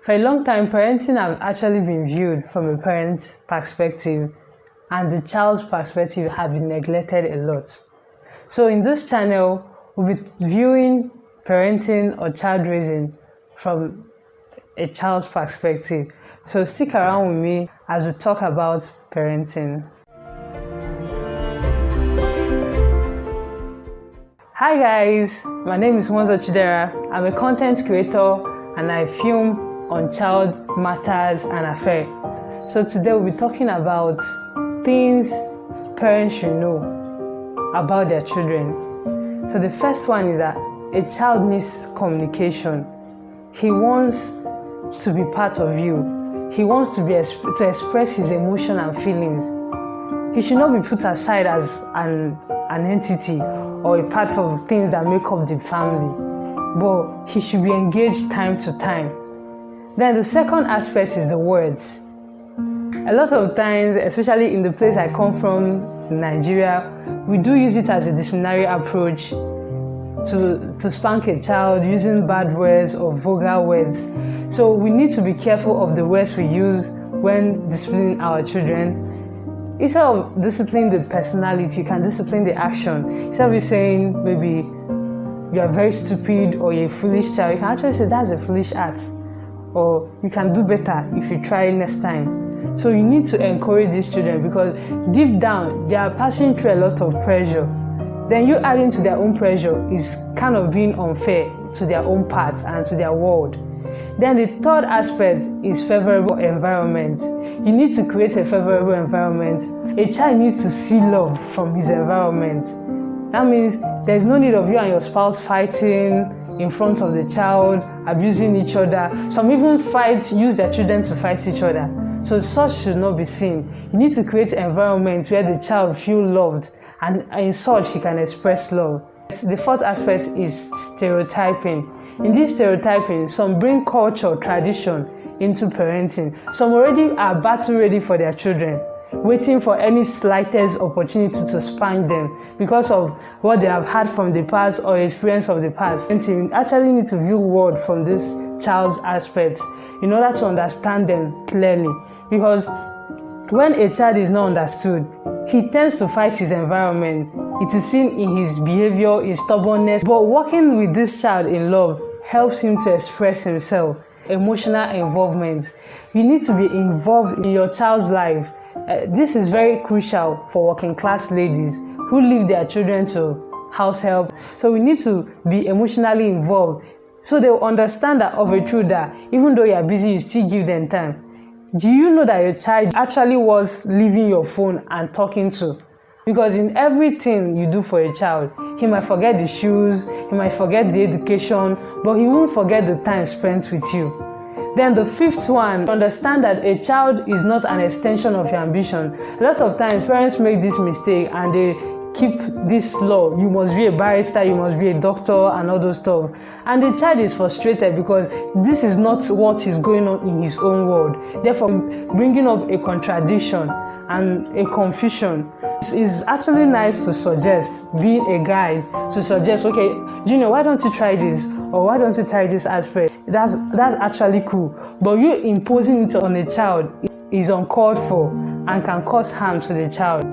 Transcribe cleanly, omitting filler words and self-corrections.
For a long time, parenting have actually been viewed from a parent's perspective, and the child's perspective have been neglected a lot. So in this channel, we'll be viewing parenting or child raising from a child's perspective. So stick around with me as we talk about parenting. Hi guys, my name is Nwozor Chidera. I'm a content creator and I film on child matters and affairs. So today we'll be talking about things parents should know about their children. So the first one is that a child needs communication. He wants to be part of you. He wants to express his emotion and feelings. He should not be put aside as an entity or a part of things that make up the family, but he should be engaged time to time. Then the second aspect is the words. A lot of times, especially in the place I come from, in Nigeria, we do use it as a disciplinary approach to spank a child using bad words or vulgar words. So we need to be careful of the words we use when disciplining our children. Instead of disciplining the personality, you can discipline the action. Instead of saying maybe you are very stupid or you're a foolish child, you can actually say that's a foolish act, or you can do better if you try next time. So you need to encourage these children because deep down they are passing through a lot of pressure. Then you adding to their own pressure is kind of being unfair to their own path and to their world. Then the third aspect is favorable environment. You need to create a favorable environment. A child needs to see love from his environment. That means there's no need of you and your spouse fighting in front of the child, abusing each other. Some even use their children to fight each other. So such should not be seen. You need to create an environment where the child feels loved, and in such he can express love. The fourth aspect is stereotyping. In this stereotyping, some bring culture, tradition into parenting. Some already are battle ready for their children, waiting for any slightest opportunity to spank them because of what they have had from the past or experience of the past. And you actually need to view the world from this child's aspect in order to understand them clearly. Because when a child is not understood, he tends to fight his environment. It is seen in his behavior, his stubbornness. But working with this child in love helps him to express himself. Emotional involvement. You need to be involved in your child's life. This is very crucial for working class ladies who leave their children to house help. So we need to be emotionally involved so they will understand that of a truth that even though you are busy, you still give them time. Do you know that your child actually was leaving your phone and talking to? Because in everything you do for a child, he might forget the shoes, he might forget the education, but he won't forget the time spent with you. Then the fifth one, understand that a child is not an extension of your ambition. A lot of times parents make this mistake and they keep this law. You must be a barrister, you must be a doctor and all those stuff. And the child is frustrated because this is not what is going on in his own world. Therefore, bringing up a contradiction and a confusion. It's actually nice to suggest, being a guide, to suggest, okay, Junior, why don't you try this? Or why don't you try this aspect? That's actually cool. But you imposing it on a child is uncalled for and can cause harm to the child.